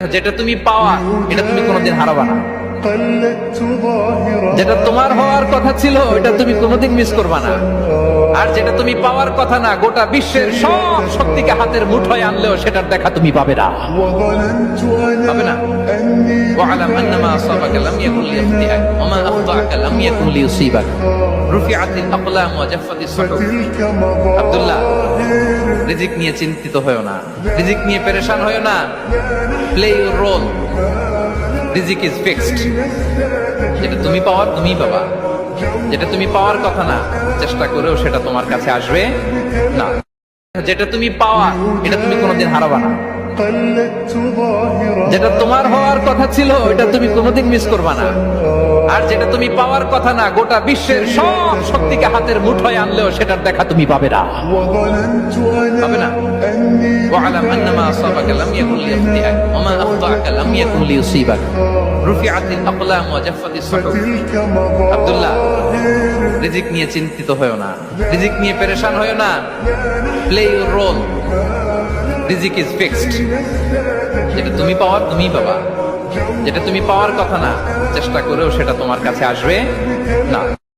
যেটা তুমি পাওয়া এটা তুমি কোনোদিন হারাবা না। যেটা তোমার হওয়ার কথা ছিল এটা তুমি কোনোদিন মিস করবা না। আর যেটা তুমি পাওয়ার কথা না, গোটা বিশ্বের সব শক্তিকে হাতের মুঠোয় আনলেও সেটার দেখা তুমি পাবে না, পাবে না। ওয়ালাম আন্নামা আসাবাকা লাম ইয়াকুন লিয়াখতিআক ওয়া মা আখতাআকা লাম ইয়াকুন লিয়ুসিবাক রুফিআতিল আকলাম ওয়া জাফফাতিস সুহুফ। আব্দুল্লাহ, রিজিক নিয়ে চিন্তিত হয়ো না, রিজিক নিয়ে পেরেশান হয়ো না। প্লে ইউর রোল, রিজিক ইজ ফিক্সড। যেটা তুমি পাওয়ার তুমিই পাবা, যেটা তুমি পাওয়ার কথা না চেষ্টা করেও সেটা তোমার কাছে আসবে না। যেটা তুমি পাওয়া এটা তুমি কোনোদিন হারাবা না। যেটা তোমার হওয়ার কথা ছিল এটা তুমি কোনোদিন মিস করবা না। আর যেটা তুমি পাওয়ার কথা না, গোটা বিশ্বের সব শক্তিকে হাতের মুঠোয় আনলেও সেটার দেখা তুমি পাবে না, পাবে না। ওয়ালাম আন্নামা আসাবাকা লাম ইয়াকুন লিয়াখতিআক ওয়া মা আখতাআকা লাম ইয়াকুন লিয়ুসিবাক রুফিআতিল আকলাম ওয়া জাফফাতিস সুহুফ। আব্দুল্লাহ, রিজিক নিয়ে চিন্তিত হয়ো না, রিজিক নিয়ে পেরেশান হয়ো না। প্লে ইউর রোল, রিজিক ইজ ফিক্সড। যেটা তুমি পাওয়ার তুমিই পাবা, যেটা তুমি পাওয়ার কথা না চেষ্টা করেও সেটা তোমার কাছে আসবে না।